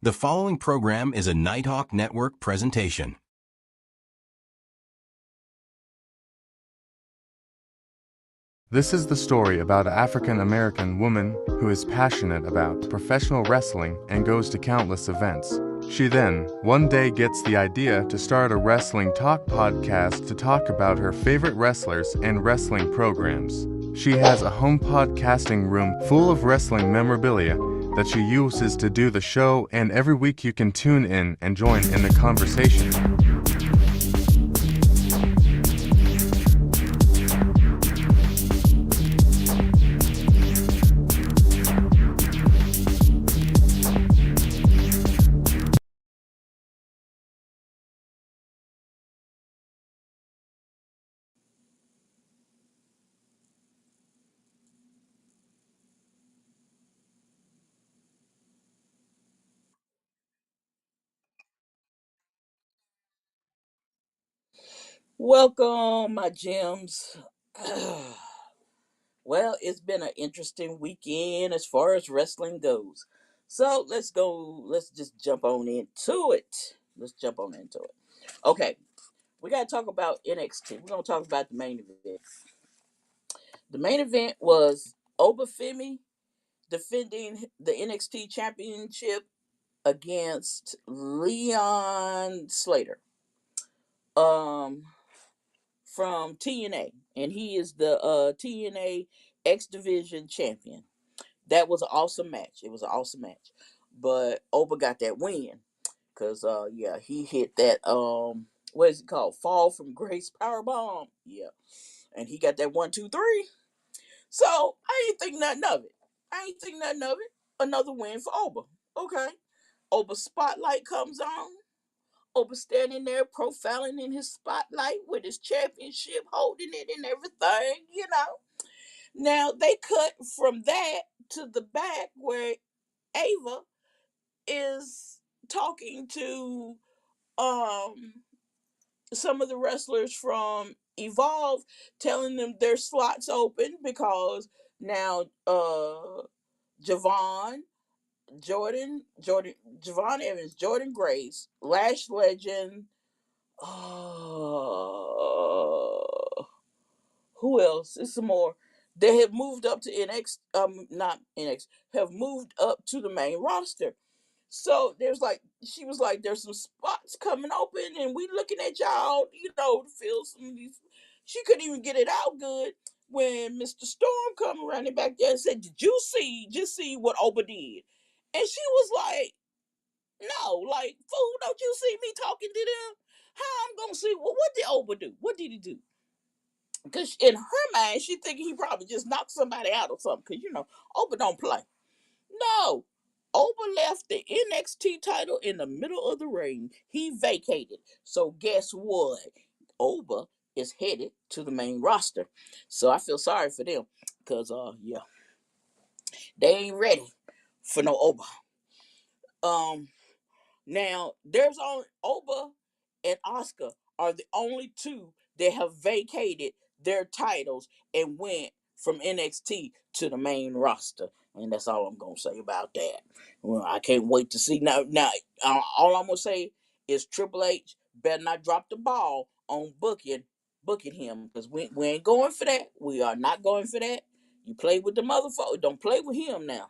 The following program is a Nighthawk Network presentation. This is the story about an African-American woman who is passionate about professional wrestling and goes to countless events. She then, one day, gets the idea to start a wrestling talk podcast to talk about her favorite wrestlers and wrestling programs. She has a home podcasting room full of wrestling memorabilia that she uses to do the show, and every week you can tune in and join in the conversation. Welcome, my gems. Well, it's been an interesting weekend as far as wrestling goes. So let's go. Let's just jump on into it. Let's jump on into it. Okay, we got to talk about NXT. We're going to talk about the main event. The main event was Obafemi defending the NXT championship against Leon Slater. Um, from TNA, and he is the TNA X Division champion. That was an awesome match. It was an awesome match, but Oba got that win because yeah, he hit that what is it called? Fall from Grace Power Bomb. Yeah, and he got that 1, 2, 3. So I ain't think nothing of it. I ain't think nothing of it. Another win for Oba. Okay, Oba spotlight comes on. Oba standing there profiling in his spotlight with his championship, holding it and everything. Now they cut from that to the back where Ava is talking to um some of the wrestlers from Evolve, telling them their slots open because now Javon, Javon Evans, Jordan Grace, Lash Legend, oh, who else? It's some more. They have moved up to NX, not NX, have moved up to the main roster. So there's like, she was like, there's some spots coming open, and we looking at y'all, to fill some of these. She couldn't even get it out good when Mr. Storm come running back there and said, "Did you see? Just see what Oba did?" And she was like, "No, like, fool, don't you see me talking to them? How I'm gonna see? Well, what did Oba do? What did he do?" Because in her mind, she thinking he probably just knocked somebody out or something. Because, Oba don't play. No. Oba left the NXT title in the middle of the ring. He vacated. So guess what? Oba is headed to the main roster. So I feel sorry for them. Because, yeah, they ain't ready for no Oba. Now, there's only Oba and Oscar are the only two that have vacated their titles and went from NXT to the main roster. And that's all I'm gonna say about that. Well, I can't wait to see now. All I'm gonna say is Triple H better not drop the ball on booking him, because we ain't going for that. We are not going for that. You play with the motherfucker, don't play with him now.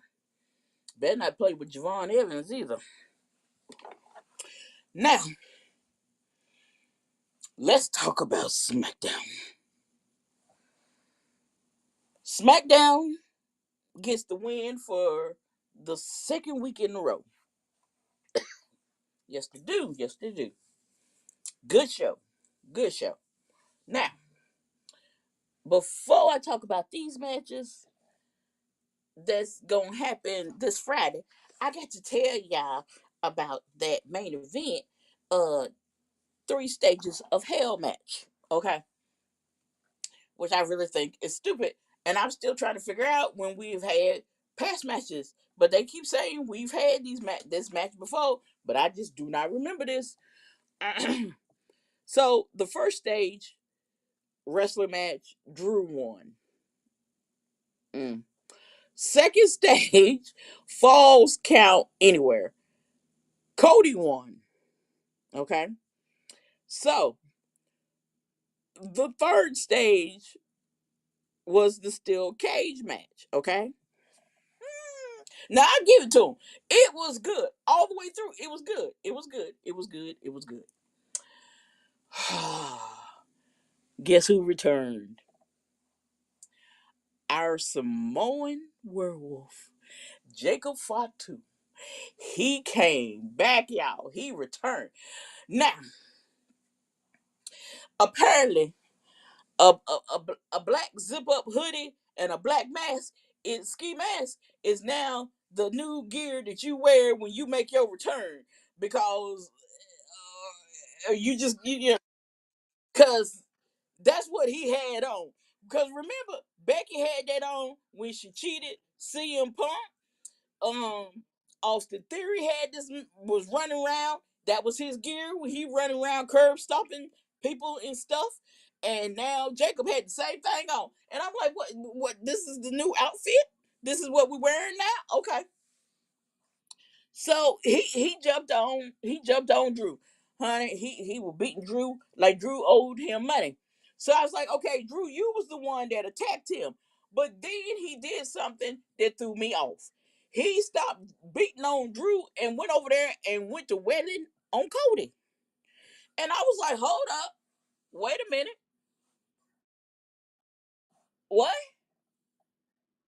Better not play with Javon Evans either. Now, let's talk about SmackDown. SmackDown gets the win for the second week in a row. Yes, they do. Yes, they do. Good show. Good show. Now, before I talk about these matches that's going to happen this Friday, I got to tell y'all about that main event, uh, 3 Stages of Hell match. Okay? Which I really think is stupid. And I'm still trying to figure out when we've had past matches. But they keep saying we've had this match before, but I just do not remember this. So the first stage wrestler match, Drew won. Second stage, falls count anywhere. Cody won. Okay. So the third stage was the steel cage match. Okay. Now I give it to him. It was good all the way through. It was good. It was good. It was good. It was good. Guess who returned? Our Samoan werewolf, Jacob Fatu. He came back, y'all. He returned. Now, apparently, a black zip up hoodie and a black mask, ski mask, is now the new gear that you wear when you make your return, because you just you know because that's what he had on. Because remember, Becky had that on when she cheated CM Punk. Austin Theory had this, was running around. That was his gear when he running around curb stomping people and stuff. And now Jacob had the same thing on. And I'm like, what this is the new outfit? This is what we're wearing now? Okay. So he jumped on Drew. Honey, he was beating Drew like Drew owed him money. So I was like, okay, Drew, you was the one that attacked him. But then he did something that threw me off. He stopped beating on Drew and went over there and went to wedding on Cody. And I was like, hold up, wait a minute. What?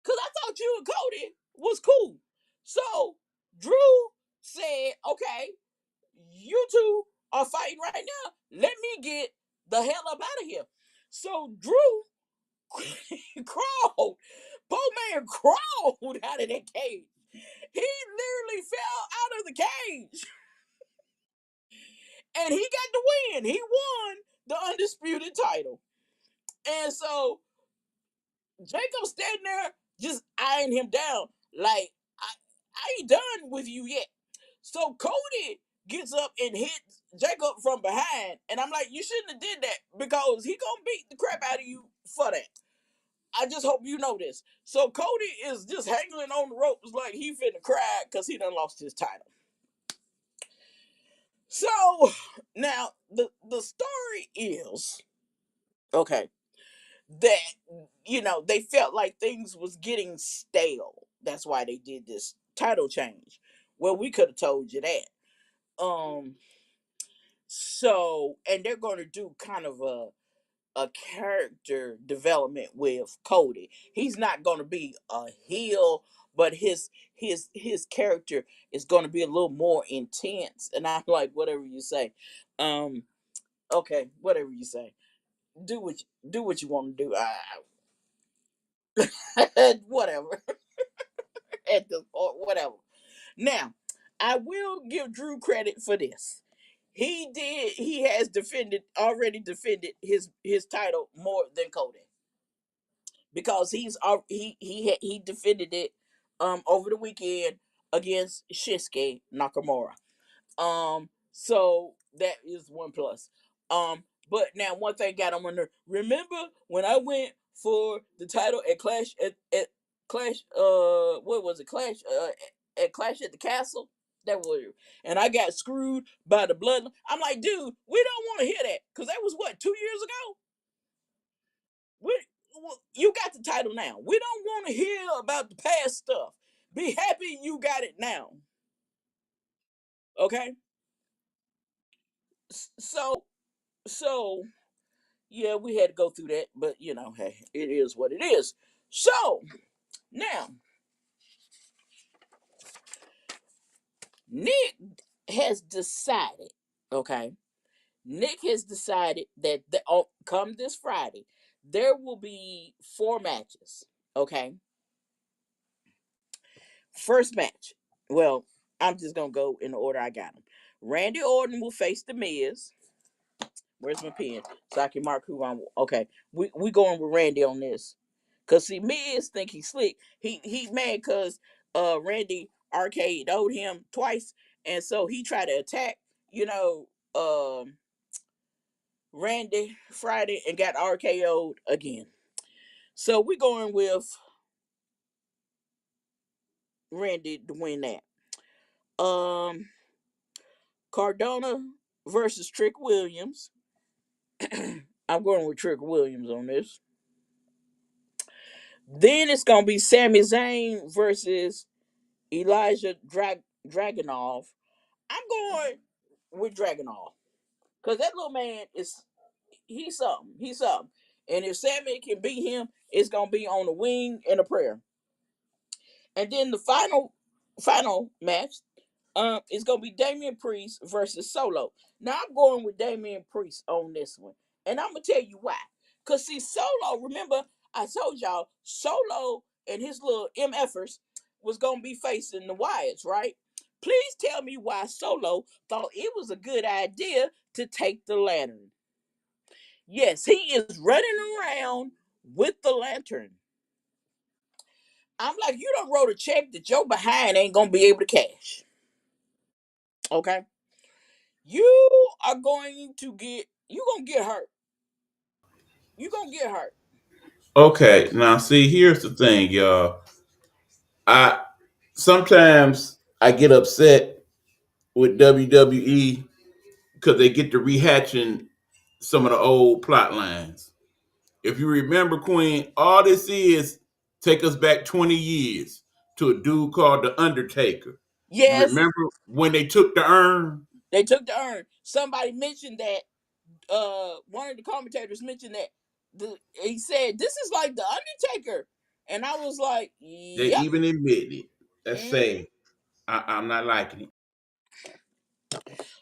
Because I thought you and Cody was cool. So Drew said, okay, you two are fighting right now. Let me get the hell up out of here. So Drew crawled. Poor man crawled out of that cage. He literally fell out of the cage. And he got the win. He won the undisputed title. And so Jacob standing there just eyeing him down like, I ain't done with you yet. So Cody gets up and hits Jacob from behind, and I'm like, you shouldn't have did that, because he gonna beat the crap out of you for that. I just hope you know this. So Cody is just hanging on the ropes like he finna cry because he done lost his title. So now the story is, okay, that they felt like things was getting stale. That's why they did this title change. Well, we could have told you that. So, and they're going to do kind of a character development with Cody. He's not going to be a heel, but his character is going to be a little more intense. And I'm like, whatever you say. Um, okay, whatever you say. Do what you want to do. Whatever. At the or whatever. Now, I will give Drew credit for this. He has already defended his title more than Cody, because he defended it over the weekend against Shinsuke Nakamura. So that is one plus. But now one thing got on my nerve. Remember when I went for the title at Clash, what was it, Clash, at Clash at the Castle? That was, and I got screwed by the blood. I'm like, dude, we don't want to hear that, because that was what, 2 years ago. We, you got the title now. We don't want to hear about the past stuff. Be happy you got it now. Okay. So yeah, we had to go through that, but hey, it is what it is. So now Nick has decided, okay, Nick has decided that come this Friday, there will be 4 matches. Okay, first match. Well, I'm just gonna go in the order I got them. Randy Orton will face The Miz. Where's my pen? So I can mark who I'm. Okay, we going with Randy on this. Cause see, Miz think he's slick. He mad cause Randy arcade owed him twice, and so he tried to attack, you know, um Randy Friday, and got RKO'd again. So we going with Randy to win that. Um Cardona versus Trick Williams. I'm going with Trick Williams on this. Then it's gonna be Sami Zayn versus Elijah Dragunov. I'm going with Dragunov because that little man is he's something. He's something. And if Sammy can beat him, it's gonna be on the wing and a prayer. And then the final match, is gonna be Damian Priest versus Solo. Now I'm going with Damian Priest on this one, and I'm gonna tell you why. Cause see, Solo, remember I told y'all Solo and his little MFers was gonna be facing the Wyatts, right? Please tell me why Solo thought it was a good idea to take the lantern. Yes, he is running around with the lantern. I'm like, you don't wrote a check that your behind ain't gonna be able to cash. Okay, you gonna get hurt. You gonna get hurt. Okay, now see, here's the thing, y'all. I sometimes I get upset with WWE because they get to rehatching some of the old plot lines. If you remember, Queen, all this is take us back 20 years to a dude called the Undertaker. You Yes, remember when they took the urn? they took the urn. Somebody mentioned that. One of the commentators mentioned that. He said this is like the Undertaker, and I was like, They yep. even admitted it. That's Hmm. sad. I'm not liking it.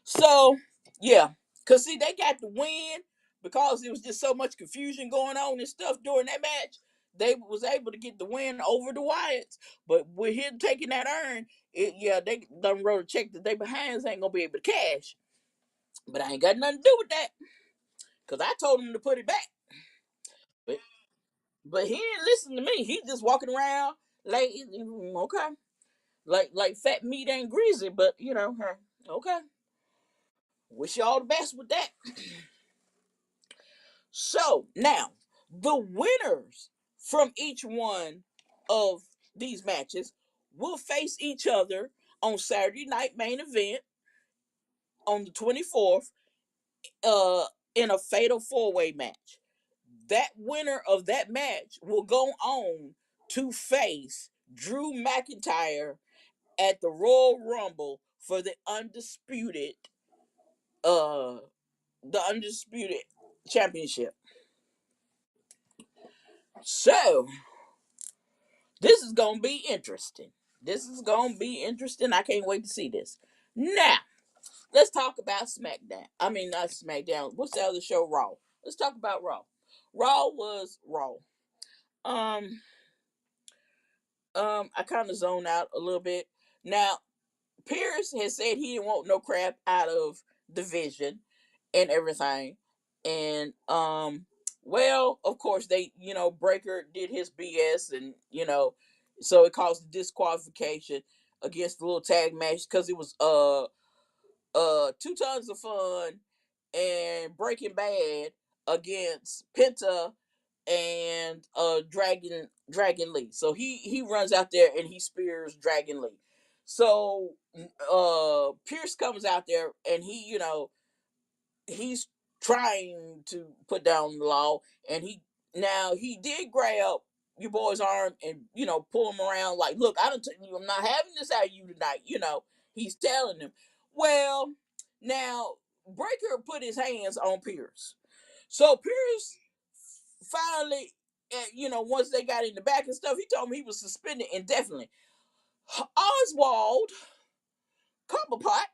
So yeah, cause see they got the win because there was just so much confusion going on and stuff during that match. They was able to get the win over the Wyatts, but with him taking that urn, they done wrote a check that they behinds ain't gonna be able to cash. But I ain't got nothing to do with that, cause I told him to put it back. But but he didn't listen to me. He just walking around like okay, like fat meat ain't greasy, but okay. Wish you all the best with that. So now, the winners from each one of these matches will face each other on Saturday night main event on the 24th, uh, in a fatal four-way match. That winner of that match will go on to face Drew McIntyre at the Royal Rumble for uh the undisputed championship. So this is gonna be interesting. This is gonna be interesting. I can't wait to see this. Now, let's talk about SmackDown. I mean, not SmackDown. What's the other show? Raw. Let's talk about Raw. Raw was Raw. Um, I kind of zoned out a little bit. Now, Pierce has said he didn't want no crap out of division and everything. And well, of course Breaker did his BS and so it caused disqualification against the little tag match because it was 2 tons of fun and Breaking Bad against Penta and Dragon Lee. So he runs out there and he spears Dragon Lee. So Pierce comes out there and he's trying to put down the law, and he did grab your boy's arm and pull him around like, look, I'm not having this out of you tonight. He's telling him. Well, now Breaker put his hands on Pierce, so Pierce finally, once they got in the back and stuff, he told me he was suspended indefinitely. Oswald Cobblepot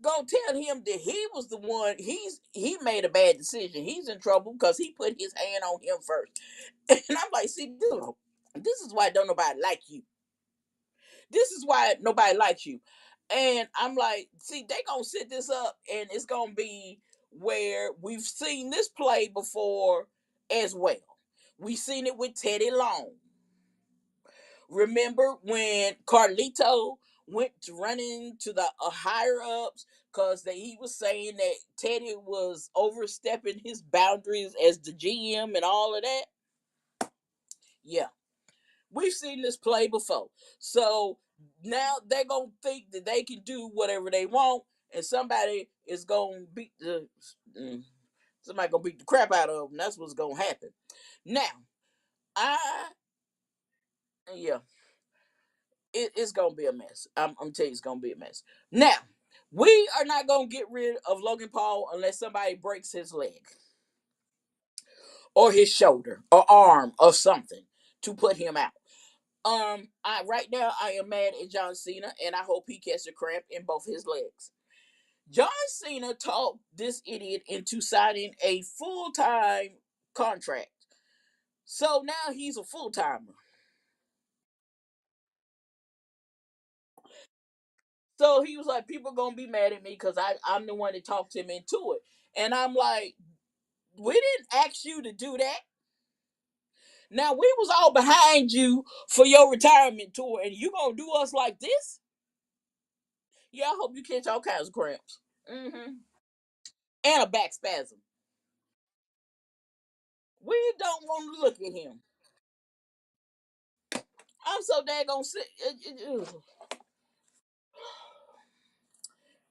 gonna tell him that he was the one. He made a bad decision. He's in trouble because he put his hand on him first. And I'm like, see, dude, this is why don't nobody like you. This is why nobody likes you. And I'm like, see, they gonna set this up, and it's gonna be where we've seen this play before as well. We've seen it with Teddy Long. Remember when Carlito went to running to the higher ups because he was saying that Teddy was overstepping his boundaries as the GM and all of that? Yeah, we've seen this play before. So now they're going to think that they can do whatever they want. and somebody is gonna beat the mm, somebody gonna beat the crap out of them. That's what's gonna happen. Now, I yeah, it's gonna be a mess. I'm telling you, it's gonna be a mess. Now, we are not gonna get rid of Logan Paul unless somebody breaks his leg or his shoulder or arm or something to put him out. I right now I am mad at John Cena, and I hope he catches a cramp in both his legs. John Cena talked this idiot into signing a full-time contract. So now he's a full-timer. So he was like, people gonna be mad at me because I'm the one that talked him into it. And I'm like, we didn't ask you to do that. Now we was all behind you for your retirement tour, and you gonna do us like this? Yeah, I hope you catch all kinds of cramps. And a back spasm. We don't want to look at him. I'm so daggone sick.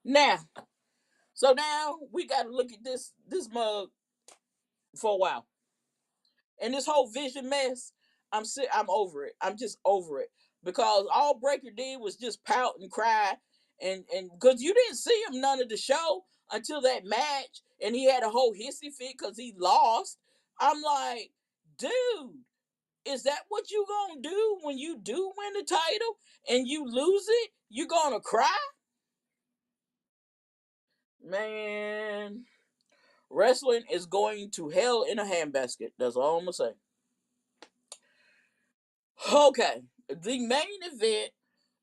Now, so now we got to look at this mug for a while, and this whole vision mess. I'm over it. I'm just over it because all Breaker did was just pout and cry, and because you didn't see him none of the show until that match, and he had a whole hissy fit because he lost. I'm like, dude, is that what you gonna do when you do win the title and you lose it? You gonna cry? Man, wrestling is going to hell in a handbasket. That's all I'm gonna say. Okay, the main event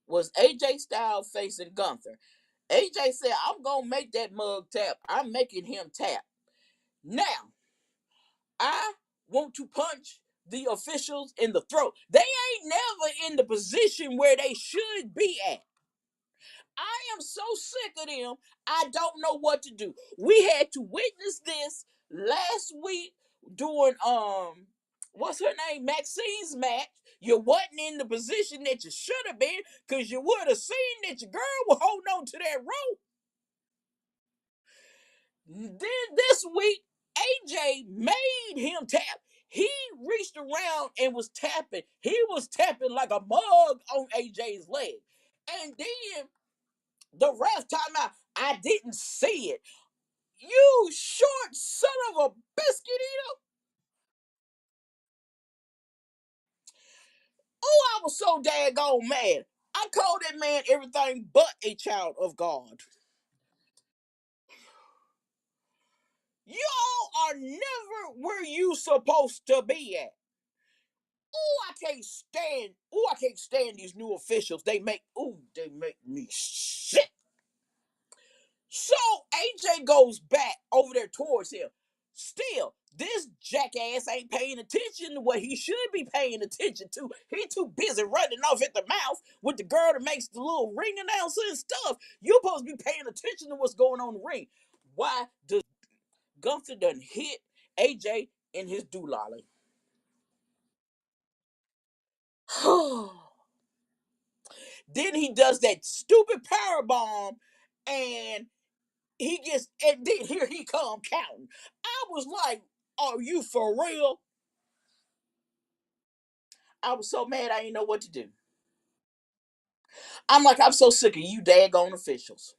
was AJ Styles facing Gunther. AJ said, I'm gonna make that mug tap. I'm making him tap. Now, I want to punch the officials in the throat. They ain't never in the position where they should be at. I am so sick of them. I don't know what to do. We had to witness this last week during what's her name? Maxine's match. You wasn't in the position that you should have been because you would have seen that your girl was holding on to that rope. Then this week, AJ made him tap. He reached around and was tapping. He was tapping like a mug on AJ's leg. And then the ref talking about, I didn't see it. You short son of a biscuit eater. Oh, I was so daggone mad. I called that man everything but a child of God. Y'all are never where you supposed to be at. I can't stand these new officials. They make me sick. So AJ goes back over there towards him. Still, this jackass ain't paying attention to what he should be paying attention to. He too busy running off at the mouth with the girl that makes the little ring announcer and stuff. You're supposed to be paying attention to what's going on in the ring. Why does Gunther done hit AJ in his doolally? Then he does that stupid power bomb, and and then here he come counting. I was like, are you for real? I was so mad I didn't know what to do. I'm like, I'm so sick of you daggone officials.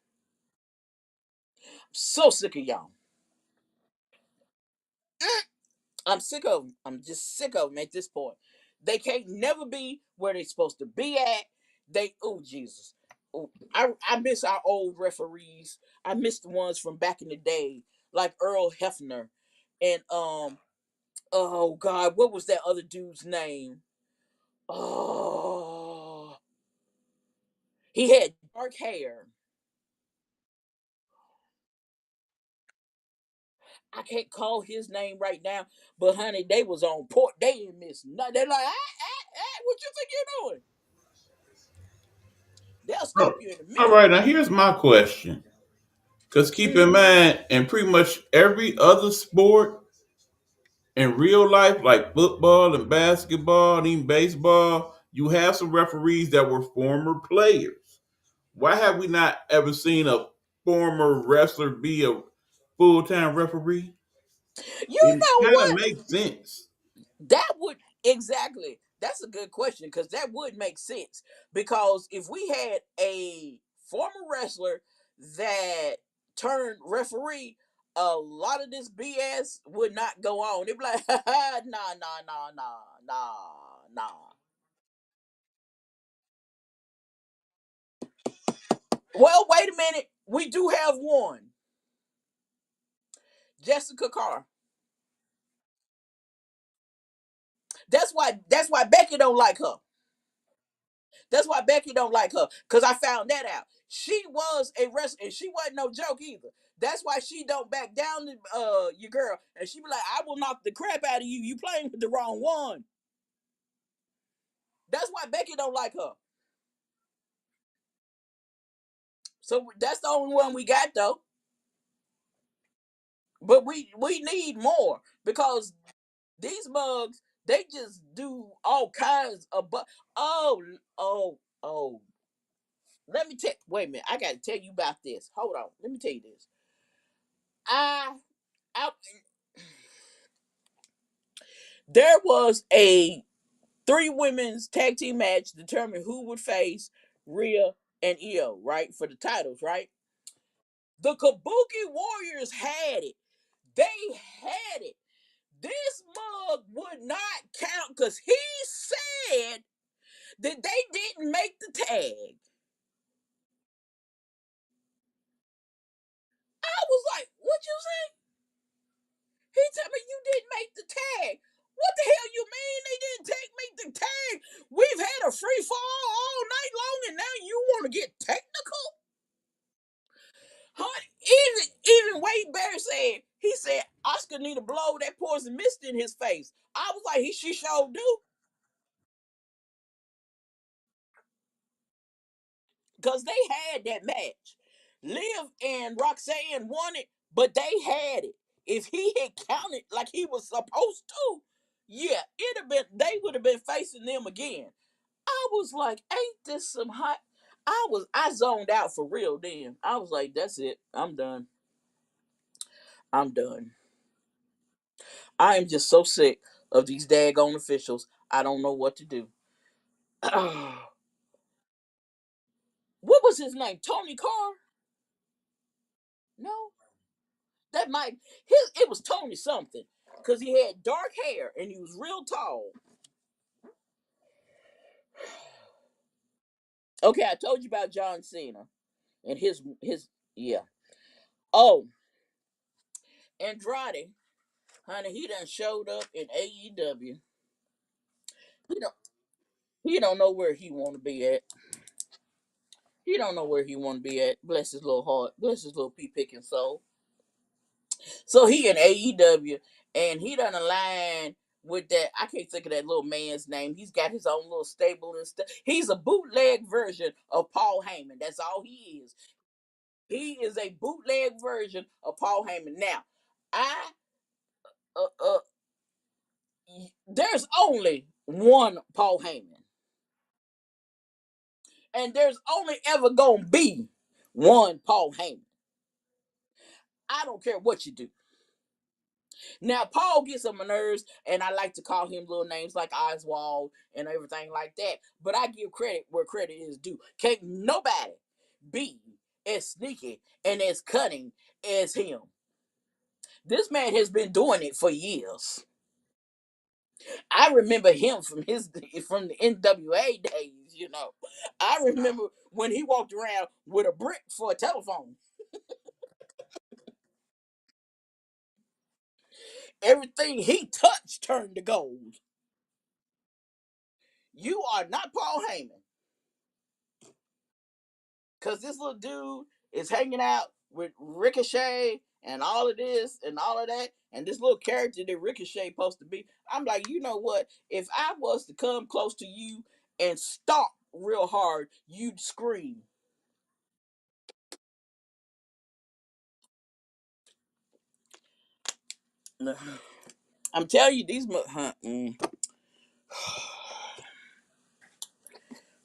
I'm so sick of y'all. I'm sick of them. I'm just sick of them at this point. They can't never be where they're supposed to be at. Oh Jesus. Oh, I miss our old referees. I miss the ones from back in the day, like Earl Hefner, and oh God, what was that other dude's name? Oh, he had dark hair. I can't call his name right now, but honey, they was on port. They didn't miss nothing. They're like, what you think you're doing? They'll Oh, stop you in a all minute. right, now here's my question. Because keep in Mm-hmm. mind, in pretty much every other sport in real life, like football and basketball and even baseball, you have some referees that were former players. Why have we not ever seen former wrestler be a full-time referee? You It know kind of what? makes sense. That would exactly. That's a good question because that would make sense. Because if we had a former wrestler that turned referee, a lot of this BS would not go on. They'd be like, nah, nah, nah, nah, nah, nah. Well, wait a minute. We do have one, Jessica Carr. That's why. That's why Becky don't like her. That's why Becky don't like her. Cause I found that out. She was a wrestler, and she wasn't no joke either. That's why she don't back down to your girl, and she be like, "I will knock the crap out of you. You playing with the wrong one." That's why Becky don't like her. So that's the only one we got though. But we need more because these mugs they just do all kinds of oh oh oh. Let me tell. Wait a minute. I got to tell you about this. Hold on. Let me tell you this. I I there was a three women's tag team match to determine who would face Rhea and Io, right? For the titles, right? The Kabuki Warriors had it. They had it. This mug would not count because he said that they didn't make the tag. I was like, what you say? He told me you didn't make the tag. What the hell you mean they didn't make the tag? We've had a free fall all night long and now you want to get technical? Huh? Even Wade Bear said, he said Oscar need to blow that poison mist in his face. I was like, she sure do. Because they had that match. Liv and Roxanne won it, but they had it. If he had counted like he was supposed to, yeah, it'd have been they would have been facing them again. I was like, ain't this some hot? I zoned out for real then. I was like, that's it. I'm done. I'm done. I am just so sick of these daggone officials. I don't know what to do. What was his name? Tony Carr? No, that might it was Tony something because he had dark hair and he was real tall. Okay, I told you about John Cena and his yeah. Oh, Andrade, honey, he done showed up in AEW. He don't he don't know where he want to be at. He don't know where he want to be at. Bless his little heart. Bless his little pea picking soul. So he in AEW and he done align with that. I can't think of that little man's name. He's got his own little stable and stuff. He's a bootleg version of Paul Heyman. That's all he is. He is a bootleg version of Paul Heyman. Now, I uh, uh there's only one Paul Heyman, and there's only ever gonna be one Paul Heyman. I don't care what you do. Now, Paul gets on my nerves, and I like to call him little names like Oswald and everything like that. But I give credit where credit is due. Can't nobody be as sneaky and as cunning as him. This man has been doing it for years. I remember him from the NWA days. I remember when he walked around with a brick for a telephone. Everything he touched turned to gold. You are not Paul Heyman. Because this little dude is hanging out with Ricochet and all of this and all of that, and this little character that Ricochet supposed to be. I'm like, you know what? If I was to come close to you and stomp real hard, you'd scream. I'm telling you, these.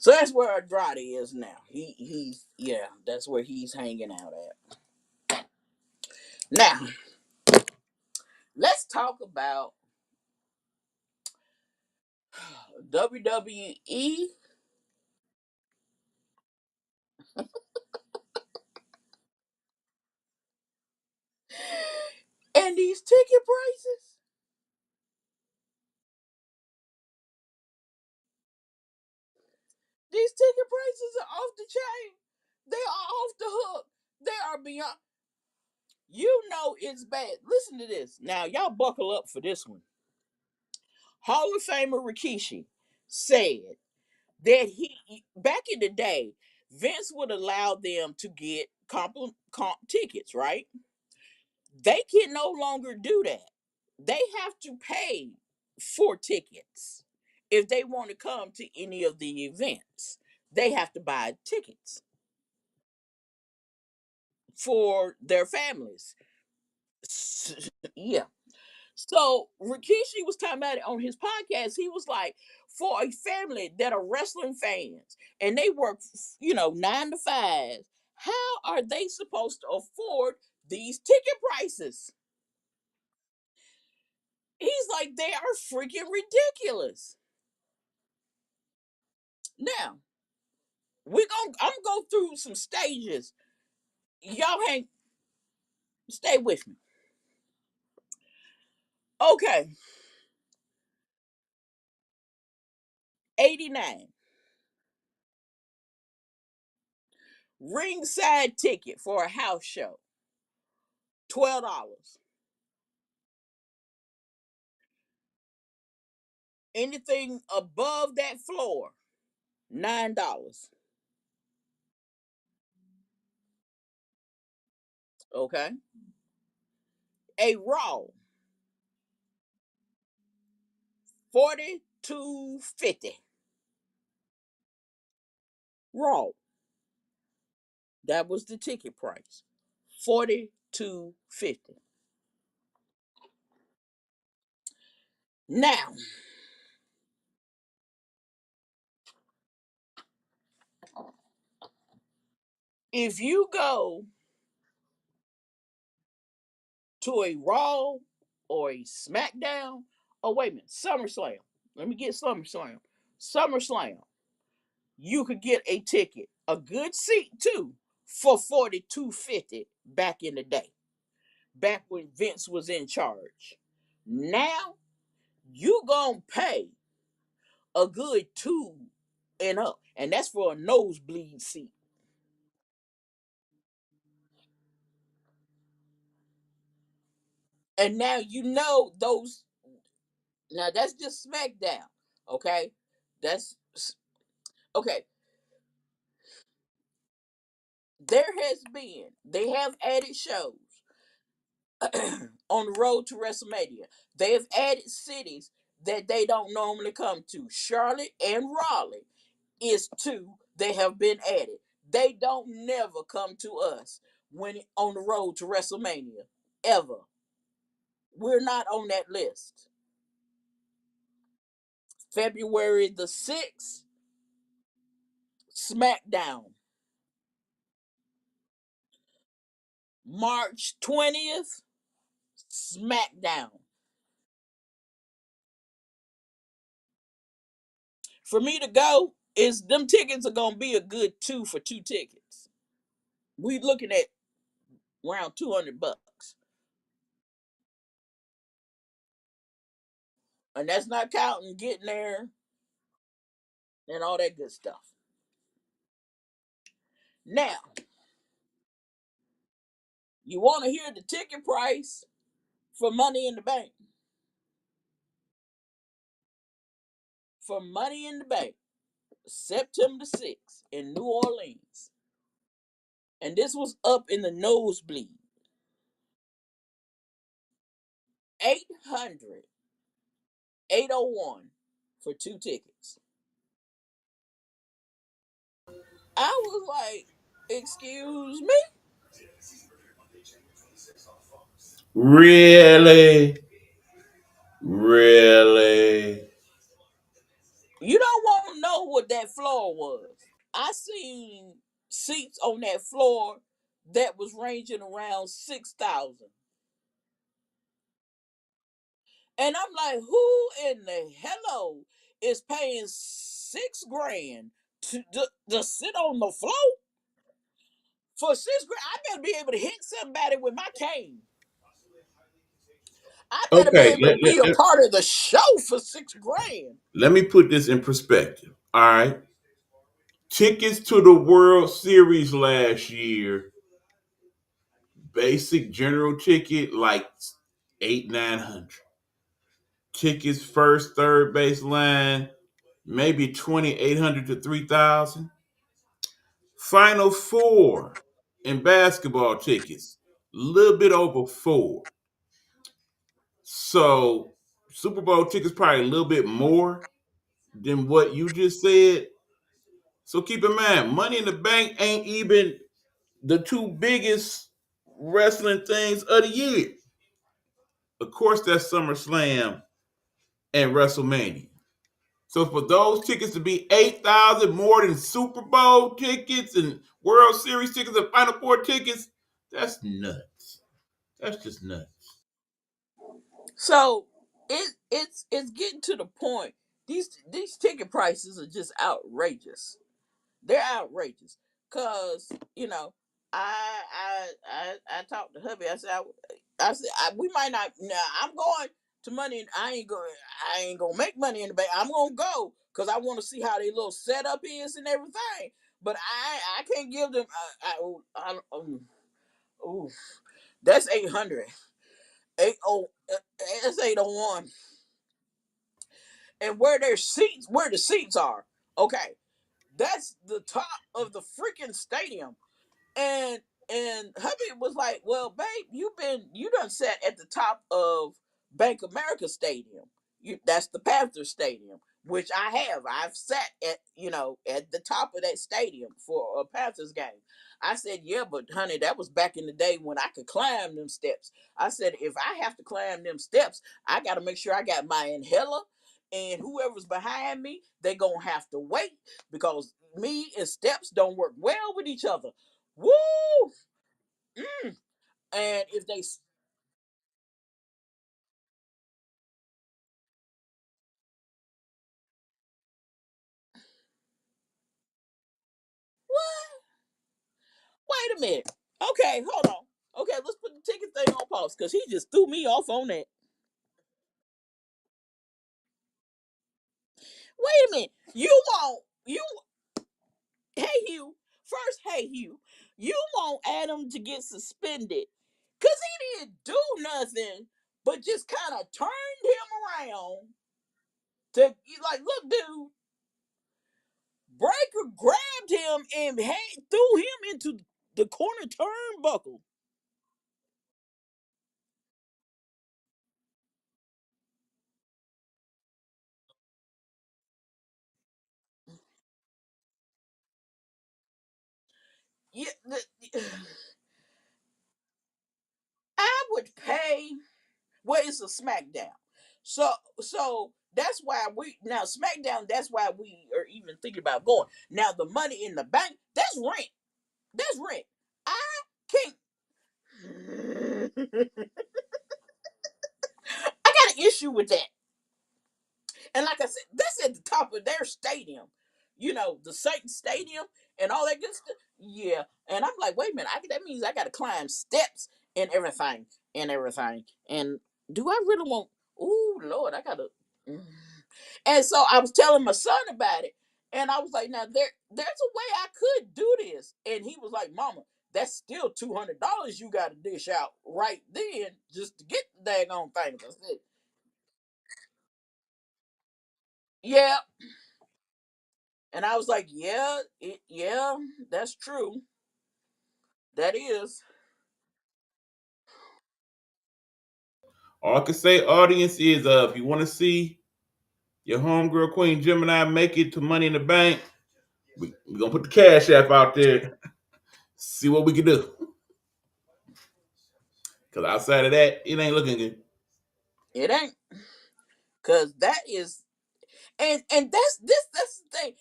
So that's where Andrade is now. He's yeah, that's where he's hanging out at. Now, let's talk about WWE and these ticket prices. These ticket prices are off the chain. They are off the hook. They are beyond. You know it's bad. Listen to this. Now, y'all buckle up for this one. Hall of Famer Rikishi said that he back in the day, Vince would allow them to get comp tickets, right? They can no longer do that. They have to pay for tickets if they want to come to any of the events. They have to buy tickets for their families. Yeah. So Rikishi was talking about it on his podcast. He was like, for a family that are wrestling fans and they work, 9 to 5, how are they supposed to afford these ticket prices? He's like, they are freaking ridiculous. Now, I'm gonna go through some stages. Y'all stay with me. Okay. 89. Ringside ticket for a house show. $12. Anything above that floor, $9. Okay. A Raw, 42.50. Raw. That was the ticket price. 42.50. Now, if you go to a Raw or a SmackDown, oh wait a minute, SummerSlam. Let me get SummerSlam. SummerSlam, you could get a ticket, a good seat too, for 42.50 back in the day, back when Vince was in charge. Now you gonna pay a good two and up, and that's for a nosebleed seat. And now you know those. Now that's just SmackDown, okay? That's okay. They have added shows on the road to WrestleMania. They have added cities that they don't normally come to. Charlotte and Raleigh is two that have been added. They don't never come to us when on the road to WrestleMania ever. We're not on that list. February the 6th, SmackDown. March 20th, SmackDown. For me to go, is them tickets are gonna be a good two for two tickets. We looking at around $200, and that's not counting getting there and all that good stuff. Now, you want to hear the ticket price for Money in the Bank? For Money in the Bank, September 6th in New Orleans, and this was up in the nosebleed. 800, 801 for two tickets. I was like, excuse me? Really? Really? You don't want to know what that floor was. I seen seats on that floor that was ranging around 6,000. And I'm like, who in the hello is paying 6 grand to sit on the floor for 6 grand? I better be able to hit somebody with my cane. I better be Okay, able to be a part of the show for 6 grand. let me put this in perspective. All right. Tickets to the World Series last year, basic general ticket like 800-900. Tickets first, third base line, maybe 2,800 to 3,000. Final four in basketball tickets, a little bit over four. So Super Bowl tickets probably a little bit more than what you just said. So keep in mind, Money in the Bank ain't even the two biggest wrestling things of the year. Of course, that's SummerSlam and WrestleMania. So for those tickets to be 8,000 more than Super Bowl tickets and World Series tickets and Final Four tickets, that's nuts. That's just nuts. So it's getting to the point. These ticket prices are just outrageous. They're outrageous. Cause I talked to hubby. I said we might not. Now I'm going to money. I ain't gonna make money in the bank. I'm gonna go because I want to see how their little setup is and everything. But I can't give them. Ooh, that's 800. 80. That's 801. And where the seats are. Okay, that's the top of the freaking stadium. And hubby was like, "Well, babe, you done sat at the top of Bank America Stadium. That's the Panthers Stadium, which I have. I've sat at the top of that stadium for a Panthers game." I said, "Yeah, but honey, that was back in the day when I could climb them steps." I said, "If I have to climb them steps, I got to make sure I got my inhaler." And whoever's behind me, they gonna have to wait because me and steps don't work well with each other. Woo! Mm. And if they what? Wait a minute. Okay, hold on. Okay, let's put the ticket thing on pause because he just threw me off on that. Wait a minute. You hey Hugh. First, hey Hugh, you want Adam to get suspended because he didn't do nothing but just kind of turned him around to like, look, dude, Breaker grabbed him and threw him into the corner turnbuckle. Yeah, I would pay. Well, it's a SmackDown, so that's why we now SmackDown. That's why we are even thinking about going. Now the Money in the Bank. That's rent. That's rent. I can't. I got an issue with that. And like I said, that's at the top of their stadium. The Satan Stadium and all that good stuff. Yeah. And I'm like, wait a minute, that means I gotta climb steps and everything. And everything. And do I really want oh Lord, I gotta mm. And so I was telling my son about it. And I was like, now there's a way I could do this. And he was like, Mama, that's still $200 you gotta dish out right then just to get the daggone thing. I said, yeah. And I was like, yeah, yeah, that's true. That is. All I can say, audience, is if you want to see your homegirl Queen Gemini make it to Money in the Bank, we're going to put the Cash App out there, see what we can do. Because outside of that, it ain't looking good. It ain't. Cause that is and that's the thing.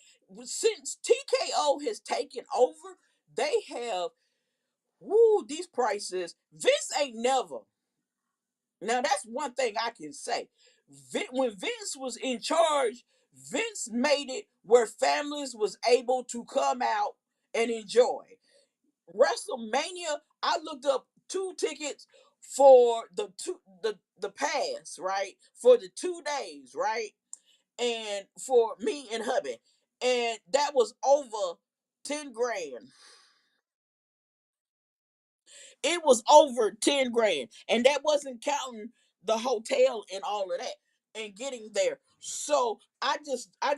since TKO has taken over, they have these prices. Vince ain't never. Now that's one thing I can say. When Vince was in charge, Vince made it where families was able to come out and enjoy WrestleMania. I looked up two tickets for the pass, right, for the 2 days, right, and for me and hubby, and that was over 10 grand. It was over 10 grand, and that wasn't counting the hotel and all of that and getting there. So I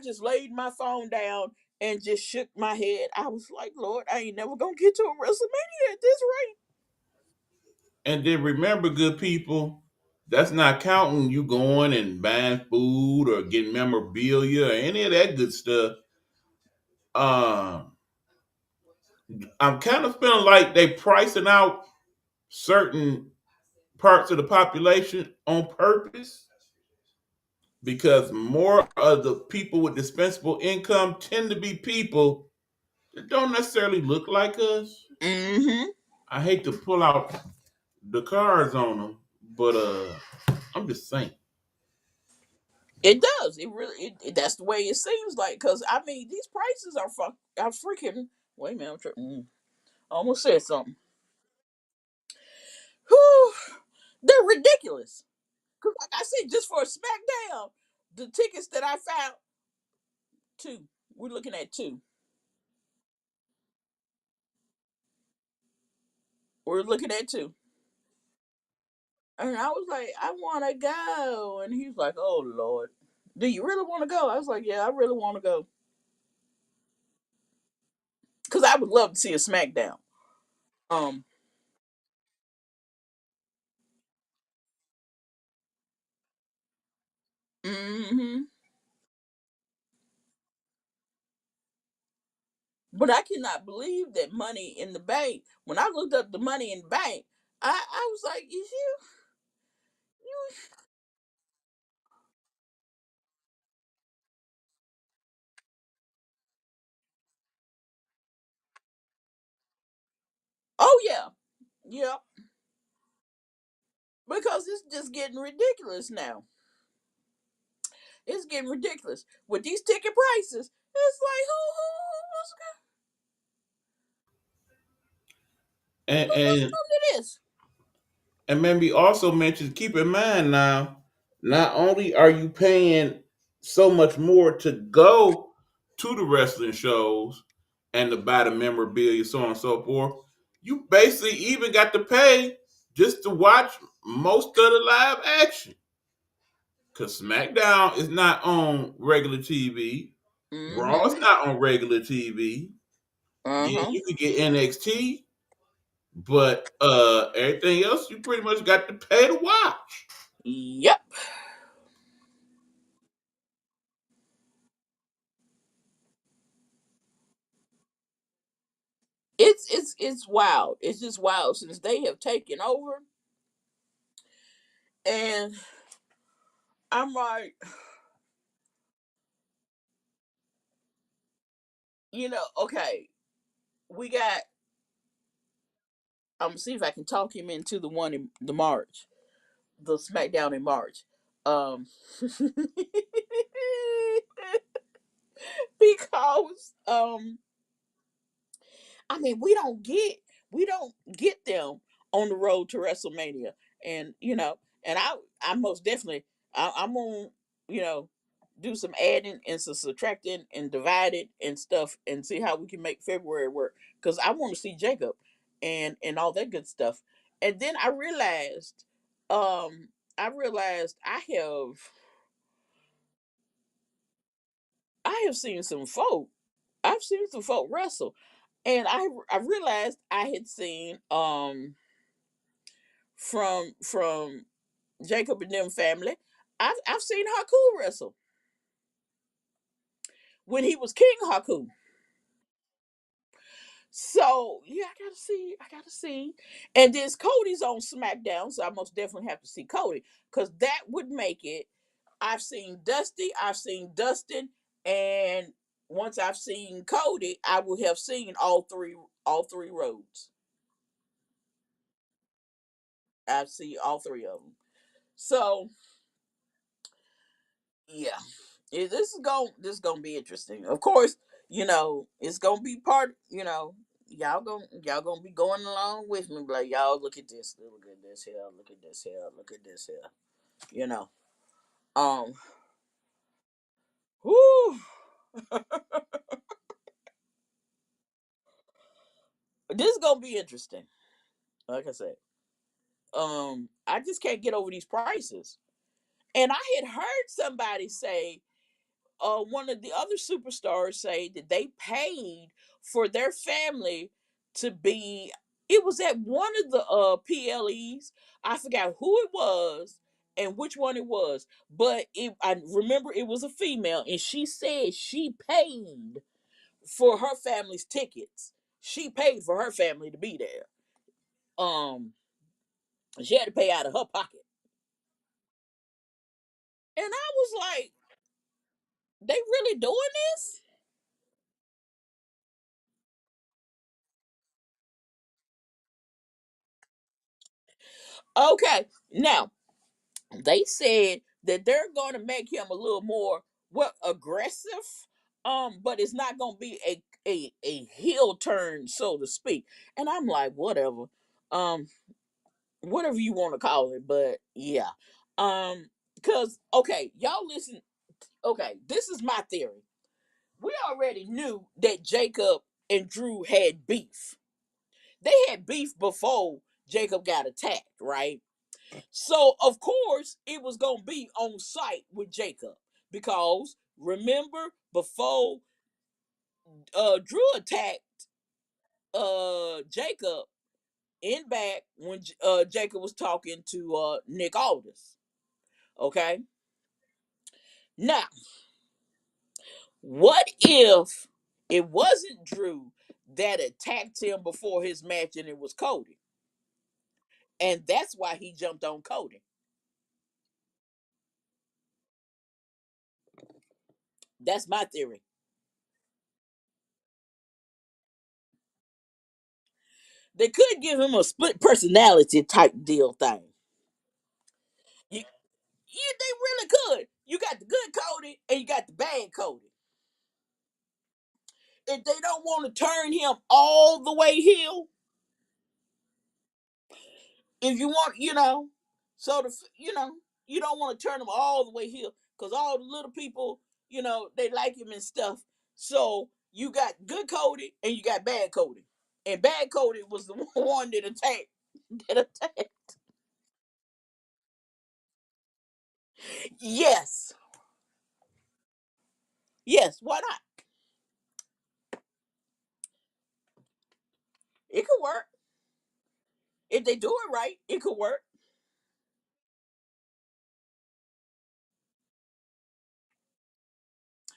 just laid my phone down and just shook my head. I was like, Lord, I ain't never gonna get to a WrestleMania at this rate. And then remember, good people, that's not counting you going and buying food or getting memorabilia or any of that good stuff. Um, I'm kind of feeling like they pricing out certain parts of the population on purpose because more of the people with dispensable income tend to be people that don't necessarily look like us. Mm-hmm. I hate to pull out the cards on them, but I'm just saying. It does. It really. That's the way it seems like. Cause I mean, these prices are freaking. Wait a minute. I almost said something. Whew, they're ridiculous. Cause like I said, just for a SmackDown, the tickets that I found, two. We're looking at two. We're looking at two. And I was like, I want to go. And he's like, oh Lord, do you really want to go? I was like, yeah, I really want to go. Cause I would love to see a SmackDown. Um. Hmm. But I cannot believe that Money in the Bank. When I looked up the Money in the Bank, I was like, is you? Oh yeah, yep. Because it's just getting ridiculous now. It's getting ridiculous with these ticket prices. It's like And who's and come to this? and maybe also mention, keep in mind now, not only are you paying so much more to go to the wrestling shows and to buy the memorabilia, so on and so forth, you basically even got to pay just to watch most of the live action. Because SmackDown is not on regular TV. Raw is Mm-hmm. not on regular TV. Yeah, Uh-huh. you could get NXT, but everything else you pretty much got to pay to watch. Yep. It's wild. It's just wild since they have taken over. And I'm like, okay, we got I'm gonna see if I can talk him into the one in the March, the SmackDown in March. Um, because I mean we don't get them on the road to WrestleMania, and and I most definitely I'm gonna you know do some adding and some subtracting and dividing and stuff and see how we can make February work because I want to see Jacob and all that good stuff. And then um I realized I have seen some folk. I've seen some folk wrestle, and I realized I had seen from Jacob and them family. I've seen Haku wrestle when he was King Haku. So yeah, I gotta see. And then Cody's on SmackDown, so I most definitely have to see Cody because that would make it. I've seen Dusty, I've seen Dustin, and once I've seen Cody, I would have seen all three roads. I see all three of them. So yeah, this is gonna be interesting. Of course, it's gonna be part. Y'all gonna be going along with me, like y'all look at this, look at this here, look at this here, look at this here. You know, um, whoo, this is gonna be interesting. Like I said, I just can't get over these prices. And I had heard somebody say, one of the other superstars say that they paid for their family to be. It was at one of the PLEs. I forgot who it was and which one it was, but I remember it was a female, and she said she paid for her family's tickets. She paid for her family to be there. Um, she had to pay out of her pocket, and I was like, "They really doing this?" Okay, now they said that they're going to make him a little more aggressive, but it's not going to be a heel turn, so to speak. And I'm like, whatever, um whatever you want to call it, but yeah. Because okay, y'all listen. Okay, this is my theory. We already knew that Jacob and Drew had beef. They had beef before Jacob got attacked, right? So of course it was gonna be on site with Jacob, because remember before Drew attacked Jacob in back when Jacob was talking to Nick Aldis. Okay, now what if it wasn't Drew that attacked him before his match and it was Cody, and that's why he jumped on Cody? That's my theory. They could give him a split personality type deal thing. You, Yeah, they really could. You got the good Cody and you got the bad Cody. If they don't want to turn him all the way heel, if you want, so you don't want to turn him all the way heel, because all the little people, they like him and stuff. So you got good Cody and you got bad Cody, and bad Cody was the one that attacked. That attacked. Yes, yes. Why not? It could work if they do it right. It could work.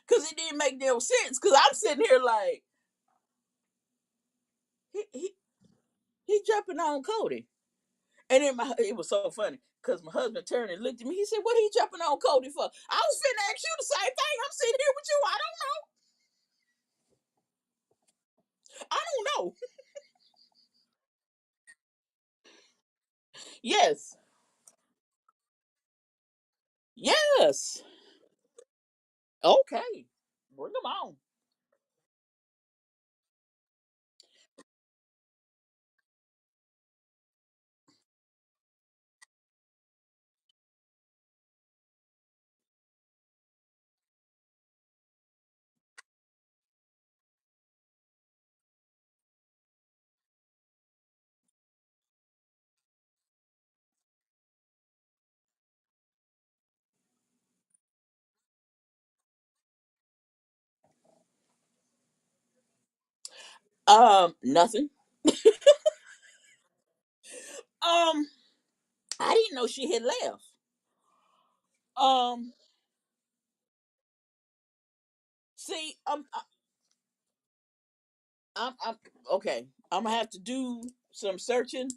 Because it didn't make no sense. Because I'm sitting here like, he, he he jumping on Cody, and then it was so funny because my husband turned and looked at me. He said, "What are you jumping on Cody for?" I was finna ask you the same thing. I'm sitting here with you. I don't know. Yes, yes. Okay, bring them on. Nothing. Um, I didn't know she had left. Um, see, I'm okay. I'm gonna have to do some searching.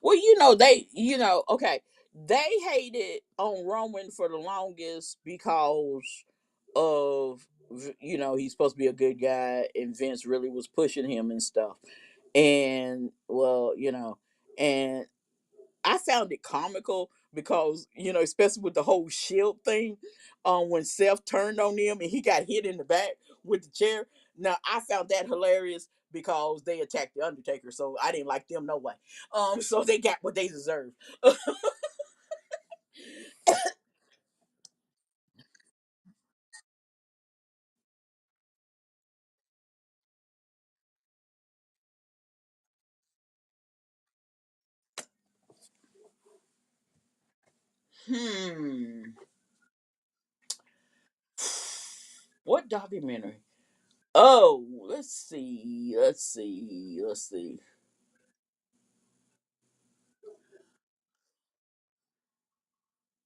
Well, okay, they hated on Roman for the longest because of he's supposed to be a good guy, and Vince really was pushing him and stuff. And well, and I found it comical because especially with the whole Shield thing, when Seth turned on him and he got hit in the back with the chair. Now I found that hilarious because they attacked the Undertaker, so I didn't like them no way. So they got what they deserved. Hmm. What documentary? Oh, let's see. Let's see. Let's see.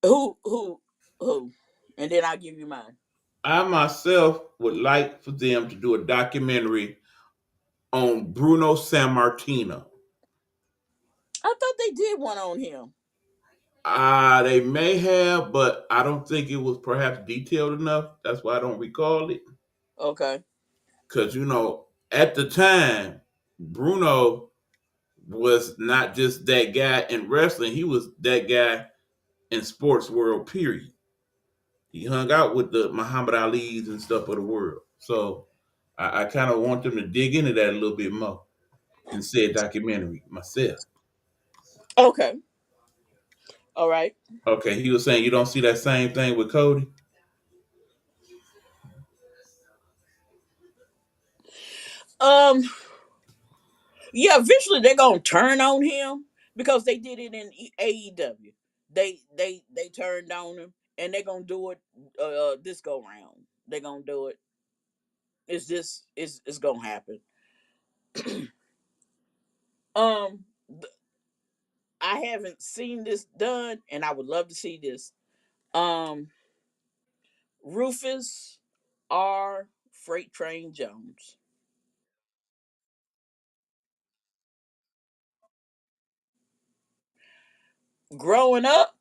Who who? And then I'll give you mine. I myself would like for them to do a documentary on Bruno Sammartino. I thought they did one on him. They may have, but I don't think it was perhaps detailed enough. That's why I don't recall it. Okay. Because, at the time, Bruno was not just that guy in wrestling, he was that guy in sports world, period. He hung out with the Muhammad Ali's and stuff of the world. So I kind of want them to dig into that a little bit more in said documentary myself. Okay. All right. Okay, he was saying you don't see that same thing with Cody. Um. Yeah. Eventually, they're gonna turn on him because they did it in AEW. They turned on him, and they're gonna do it. This go round. They're gonna do it. It's gonna happen. Um. I haven't seen this done, and I would love to see this. Um. Rufus R. Freight Train Jones. Growing up,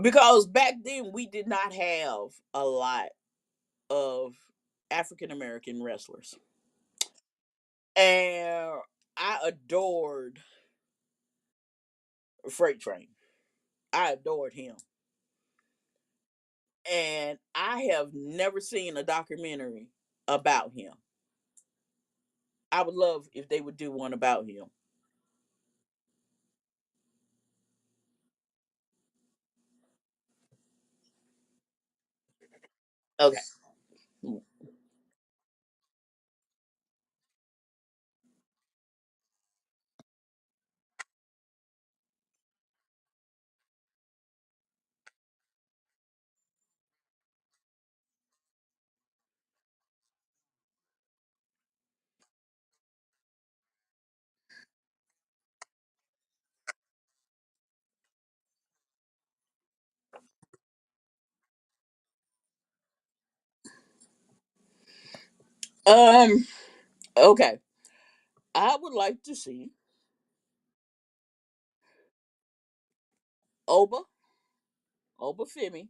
because back then we did not have a lot of African American wrestlers, and I adored Freight Train. I adored him, and I have never seen a documentary about him. I would love if they would do one about him. Okay. Um. Okay. I would like to see Oba Oba Femi,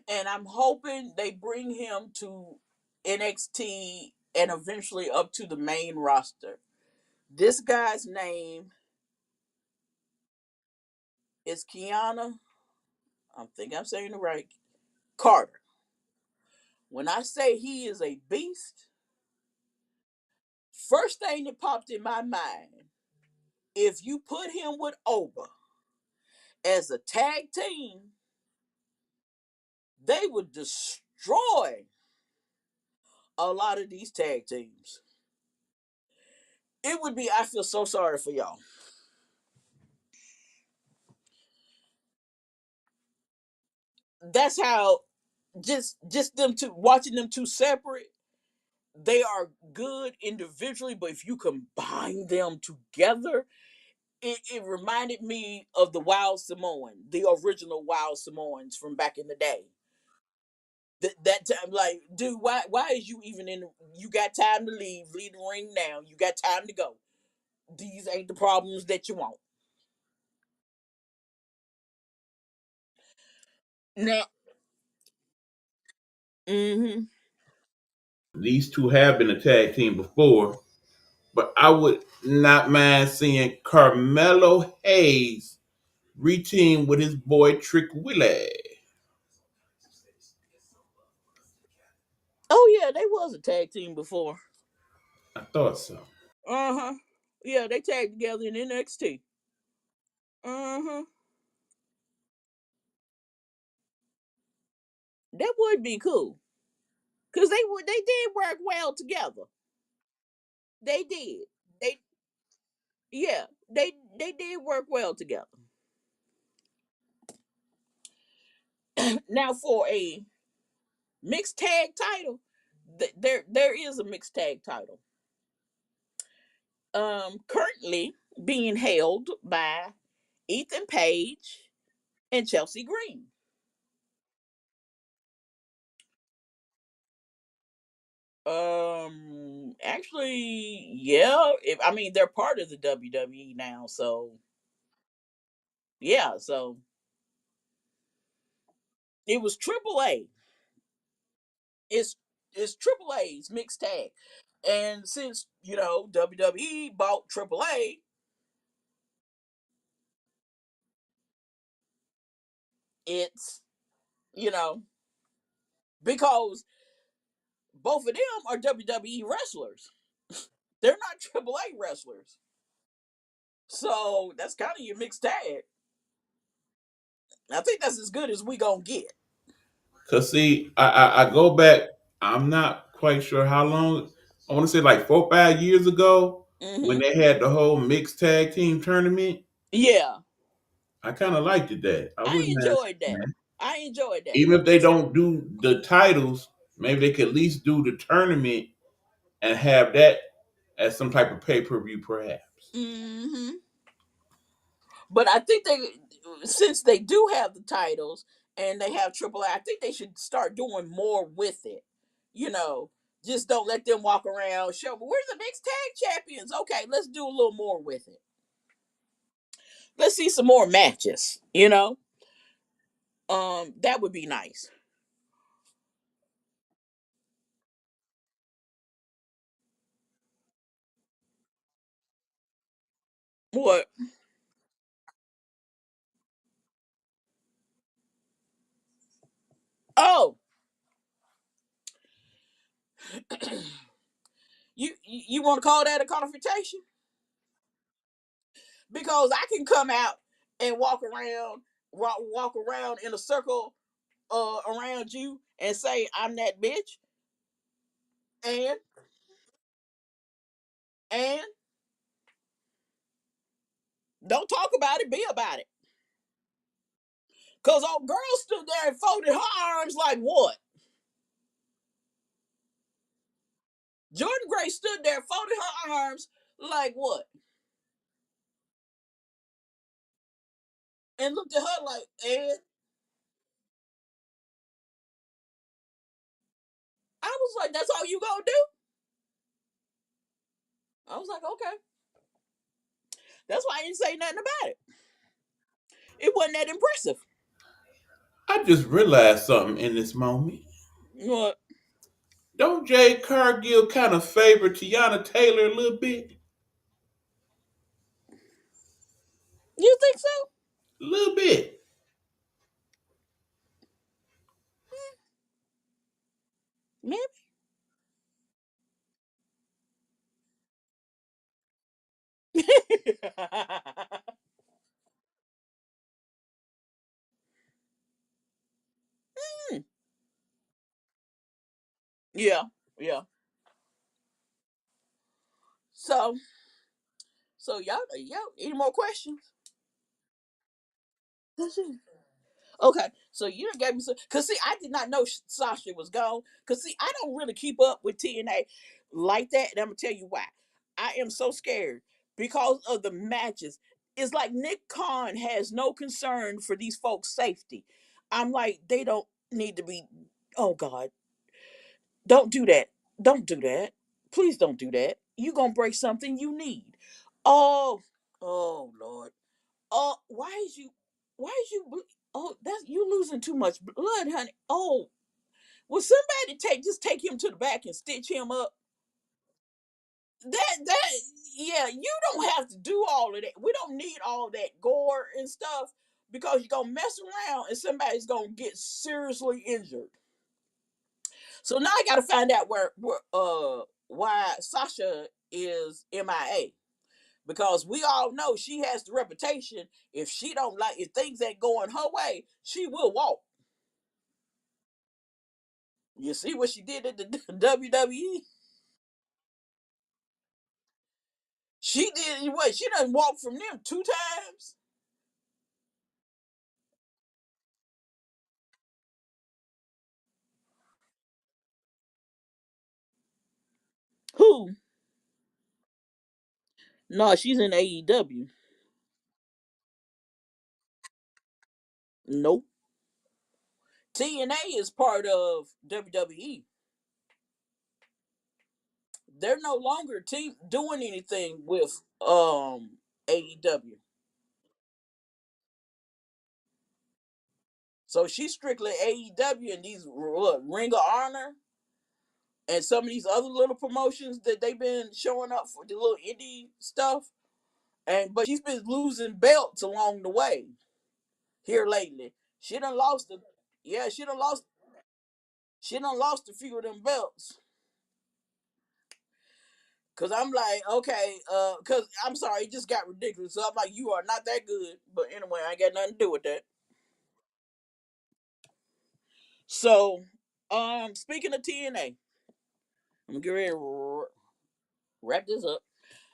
and I'm hoping they bring him to NXT and eventually up to the main roster. This guy's name is Kiana. I think I'm saying it right. Carter. When I say he is a beast, first thing that popped in my mind, if you put him with Oba as a tag team, they would destroy a lot of these tag teams. It would be, I feel so sorry for y'all. That's how just them two watching them two separate, they are good individually, but if you combine them together, it reminded me of the Wild Samoan, the original Wild Samoans from back in the day. That time, like, dude, why is you even in? You got time to leave. Leave the ring now. You got time to go. These ain't the problems that you want. Now, mm-hmm. These two have been a tag team before, but I would not mind seeing Carmelo Hayes reteam with his boy Trick Willie. Oh yeah, they was a tag team before. I thought so. Uh huh. Yeah, they tagged together in NXT. Uh huh. That would be cool because they did work well together. They did. They Yeah, they did work well together. Now for a mixed tag title, there is a mixed tag title. Currently being held by Ethan Page and Chelsea Green. Actually, yeah. I mean, they're part of the WWE now, so yeah. So it was Triple A. It's it's Triple A's mixed tag, and since WWE bought Triple A, it's you know because both of them are WWE wrestlers. They're not Triple A wrestlers, so that's kind of your mixed tag. I think that's as good as we gonna get. Cause see, I go back. I'm not quite sure how long. I want to say like 4 or 5 years ago when Hmm. they had the whole mixed tag team tournament. Yeah, I kind of liked it that I I wouldn't mind enjoyed seeing that. that. I enjoyed that. Even if they don't do the titles, maybe they could at least do the tournament and have that as some type of pay per view, perhaps. Hmm. But I think since they do have the titles and they have AAA, I think they should start doing more with it. You know, just don't let them walk around. Show, where's the next tag champions? Okay, let's do a little more with it. Let's see some more matches. That would be nice. What? Oh, you want to call that a confrontation? Because I can come out and walk around in a circle around you and say I'm that bitch, and and don't talk about it, be about it. Cause old girl stood there and folded her arms like what? Jordan Gray stood there, folded her arms like what? And looked at her like, and I was like, that's all you gonna do? I was like, okay. That's why I didn't say nothing about it. It wasn't that impressive. I just realized something in this moment. What? Don't Jade Cargill kind of favor Tiana Taylor a little bit? You think so? A little bit. Maybe. Hmm. Yeah, yeah. So, y'all, any more questions? That's it. Okay, so you done gave me some. Cause see, I did not know Sasha was gone. Cause see, I don't really keep up with TNA like that, and I'm gonna tell you why. I am so scared because of the matches. It's like Nick Khan has no concern for these folks' safety. I'm like, they don't need to be. Oh God, don't do that. Don't do that. Please don't do that. You gonna break something you need. Oh, oh Lord. Oh, oh, that's you losing too much blood, honey. Oh, will somebody take him to the back and stitch him up? That yeah, you don't have to do all of that. We don't need all that gore and stuff because you're gonna mess around and somebody's gonna get seriously injured. So now I gotta find out why Sasha is MIA. Because we all know she has the reputation. If she don't like, if things ain't going her way, she will walk. You see what she did at the WWE? She did what? She done walked from them 2 times. Who? No, she's in AEW. Nope. TNA is part of WWE. They're no longer doing anything with AEW. So she's strictly AEW and these what, Ring of Honor and some of these other little promotions that they've been showing up for the little indie stuff. And but she's been losing belts along the way here lately. She done lost the yeah, she done lost a few of them belts. Cause I'm like, okay, cause I'm sorry, it just got ridiculous. So I'm like, you are not that good. But anyway, I ain't got nothing to do with that. So, speaking of TNA, I'm gonna get ready to wrap this up.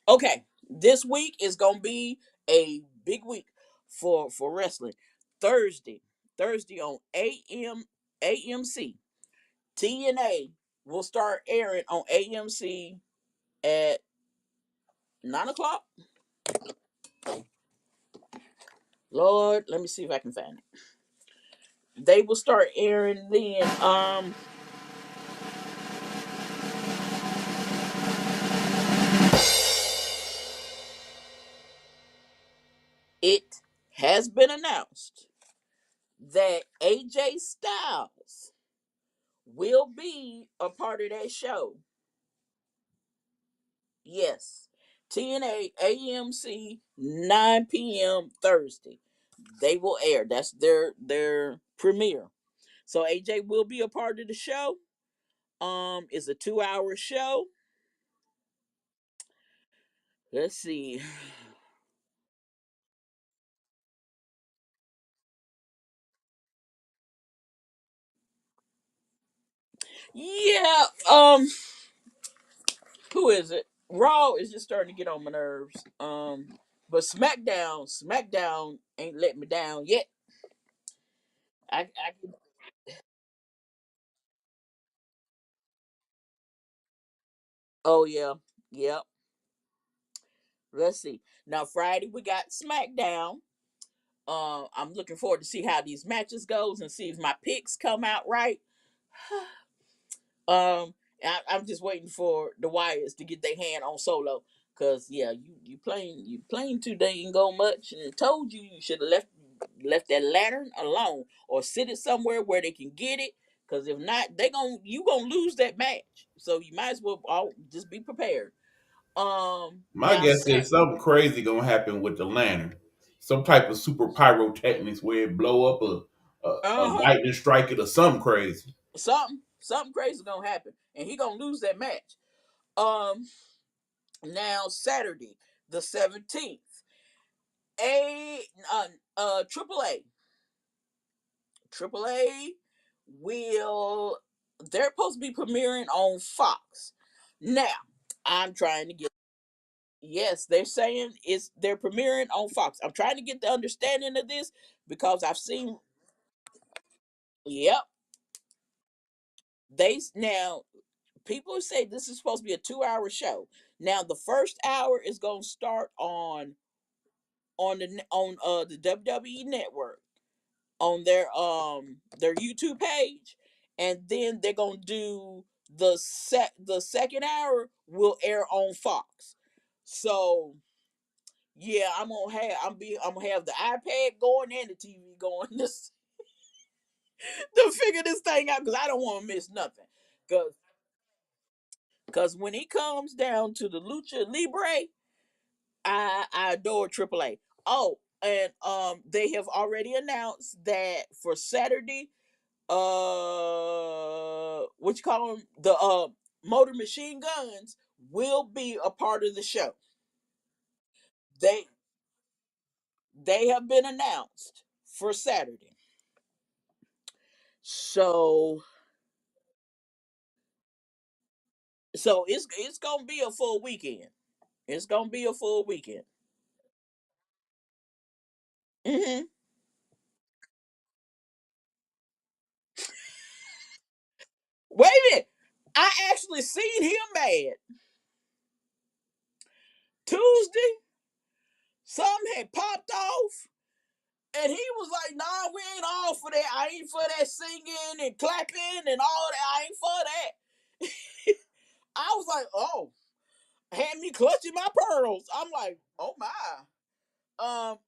Okay, this week is gonna be a big week for wrestling. Thursday, Thursday on AMC, TNA will start airing on AMC at 9 o'clock. Lord, let me see if I can find it. They will start airing then. It has been announced that AJ Styles will be a part of that show. Yes. TNA AMC 9 p.m. Thursday. They will air. That's their premiere. So AJ will be a part of the show. It's a 2 hour show. Let's see. Yeah, who is it? Raw is just starting to get on my nerves. But SmackDown ain't let me down yet. I oh yeah, yep. Let's see. Now Friday we got SmackDown. I'm looking forward to see how these matches goes and see if my picks come out right. I'm just waiting for the Wyatts to get their hand on Solo, cause yeah, you playing too dang go much, and told you you should have left that lantern alone or sit it somewhere where they can get it. Cause if not, you gonna lose that match. So you might as well just be prepared. My Now guess is something crazy gonna happen with the lantern. Some type of super pyrotechnics where it blow up a uh-huh, lightning strike it or something crazy. something crazy gonna happen, and he gonna lose that match. Um, Now Saturday the 17th, a Triple A, Triple A will they're supposed to be premiering on Fox. Now I'm trying to get yes, they're saying they're premiering on Fox. I'm trying to get the understanding of this because I've seen yep they now people say this is supposed to be a 2 hour show. Now the first hour is going to start on the WWE network on their YouTube page, and then they're gonna do the second hour will air on Fox. So yeah, I'm gonna have the iPad going and the TV going this to figure this thing out because I don't want to miss nothing. Cause when it comes down to the Lucha Libre, I adore AAA. Oh, and they have already announced that for Saturday, what you call them, the Motor Machine Guns will be a part of the show. They they have been announced for Saturday. So it's gonna be a full weekend. It's gonna be a full weekend. Hmm. Wait a minute. I actually seen him mad Tuesday. Something had popped off, and he was like, "Nah, we ain't all for that. I ain't for that singing and clapping and all that. I ain't for that." I was like, "Oh," had me clutching my pearls. I'm like, "Oh my."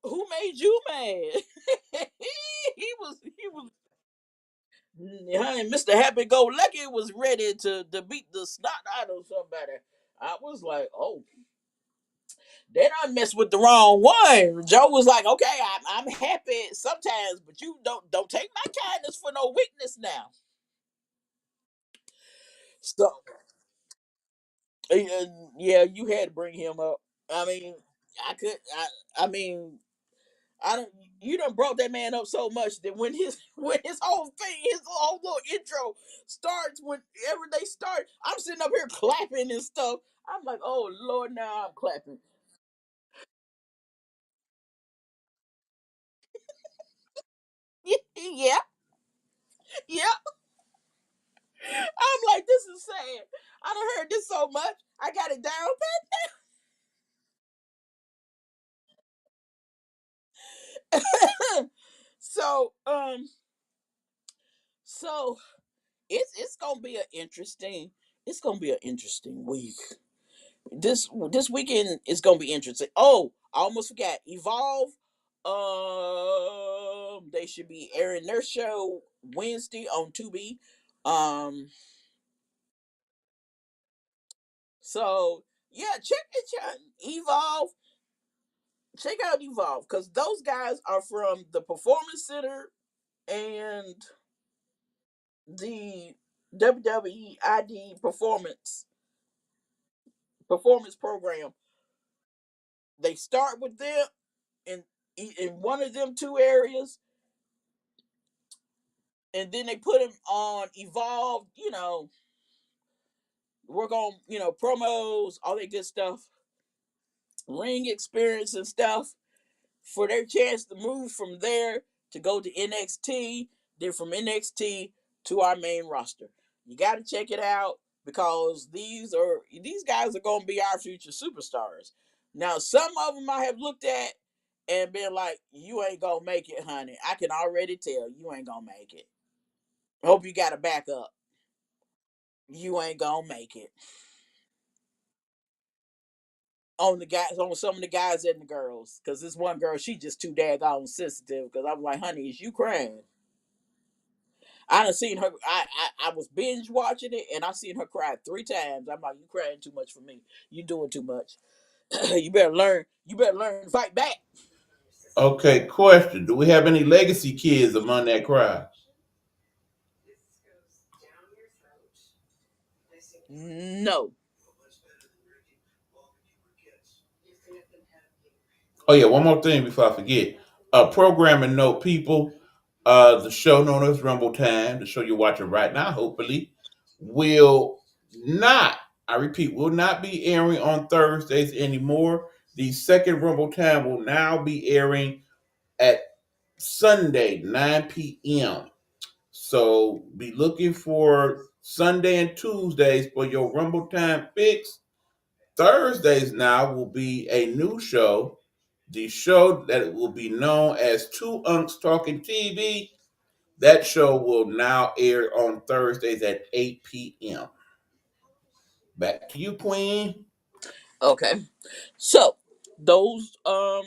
Who made you mad? He was Mr. Happy Go Lucky was ready to beat the snot out of somebody. I was like, oh, they done messed with the wrong one. Joe was like, okay, I'm happy sometimes, but you don't take my kindness for no weakness now. So yeah, you had to bring him up. I mean, I could I mean I don't. You done brought that man up so much that when his when his whole thing, his whole little intro starts, whenever they start, I'm sitting up here clapping and stuff. I'm like, oh Lord, now I'm clapping. Yeah, yeah. I'm like, this is sad. I done heard this so much. I got it down pat. so so it's gonna be an interesting. It's gonna be an interesting week. This weekend is gonna be interesting. Oh, I almost forgot. Evolve. They should be airing their show Wednesday on Tubi. Um, so yeah, check it out. Evolve. Check out Evolve because those guys are from the Performance Center and the WWE ID performance program. They start with them in one of them two areas, and then they put him on Evolve, work on, promos, all that good stuff, ring experience and stuff for their chance to move from there to go to NXT, then from NXT to our main roster. You got to check it out because these guys are going to be our future superstars. Now, some of them I have looked at and been like, "You ain't gonna make it, honey. I can already tell you ain't gonna make it. Hope you got a backup. You ain't gonna make it." On some of the guys and the girls, because this one girl, she just too daggone sensitive. Because I'm like, honey, is you crying? I done seen her. I was binge watching it, and I seen her cry 3 times. I'm like, you crying too much for me. You doing too much. You better learn. You better learn to fight back. Okay, question. Do we have any legacy kids among that crowd? No. Oh yeah, one more thing before I forget. Programming note, people. The show known as Rumble Time, the show you're watching right now, hopefully, will not. I repeat, will not be airing on Thursdays anymore. The second Rumble Time will now be airing at Sunday, 9 p.m. So be looking for Sunday and Tuesdays for your Rumble Time fix. Thursdays now will be a new show. The show that will be known as Two Unks Talking TV. That show will now air on Thursdays at 8 p.m. Back to you, Queen. Okay. So those so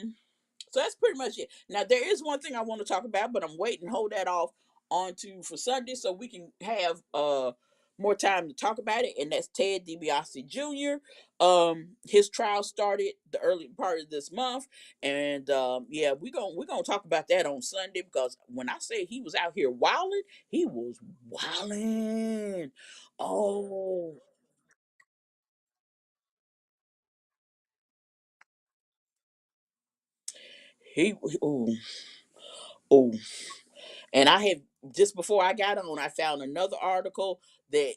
that's pretty much it. Now there is one thing I want to talk about, but I'm waiting, hold that off onto for Sunday so we can have more time to talk about it, and that's Ted DiBiase Jr. His trial started the early part of this month, and yeah, we're gonna talk about that on Sunday, because when I say he was out here wilding, he was wilding. Oh, he oh oh and I had, just before I got on, I found another article that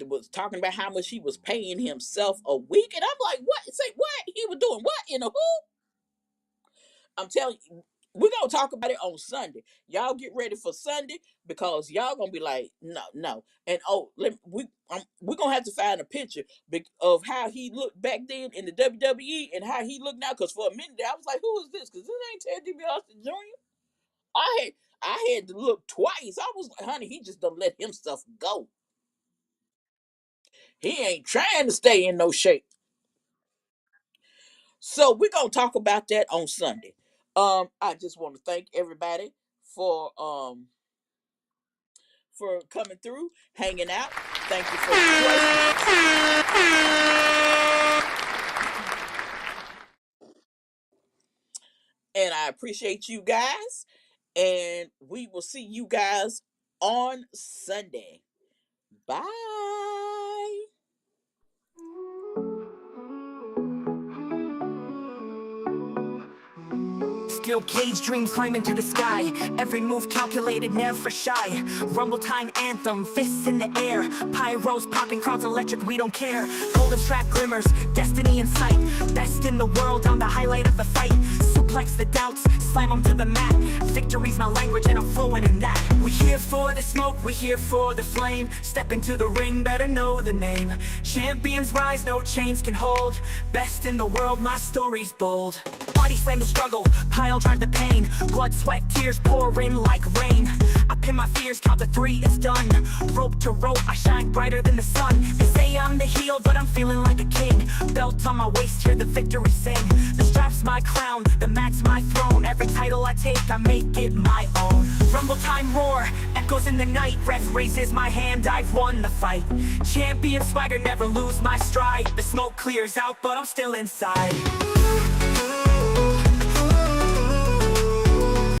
was talking about how much he was paying himself a week, and I'm like, what? Say what? He was doing what in a who? I'm telling you, we're gonna talk about it on Sunday. Y'all get ready for Sunday, because y'all gonna be like, no, no. And oh, we're gonna have to find a picture of how he looked back then in the WWE and how he looked now. Because for a minute there, I was like, who is this? Because this ain't Ted DiBiase Jr. I had to look twice. I was like, honey, he just don't let himself go. He ain't trying to stay in no shape. So we're gonna talk about that on Sunday. I just want to thank everybody for coming through, hanging out. Thank you for the and I appreciate you guys. And we will see you guys on Sunday. Bye. Steel cage dreams climbing to the sky. Every move calculated, never shy. Rumble time anthem, fists in the air. Pyros popping, crowds electric, we don't care. Golden strap glimmers, destiny in sight. Best in the world, I'm the highlight of the fight. Suplex the doubts, slam them to the mat. Victory's my language and I'm fluent in that. We here for the smoke, we here for the flame. Step into the ring, better know the name. Champions rise, no chains can hold. Best in the world, my story's bold. Body slam the struggle, pile drive the pain. Blood, sweat, tears pour in like rain. I pin my fears, count to 3, it's done. Rope to rope, I shine brighter than the sun. They say I'm the heel, but I'm feeling like a king. Belt on my waist, hear the victory sing. The strap's my crown, the mat's my throne. Every title I take, I make it my own. Rumble time roar, echoes in the night. Ref raises my hand, I've won the fight. Champion swagger, never lose my stride. The smoke clears out, but I'm still inside.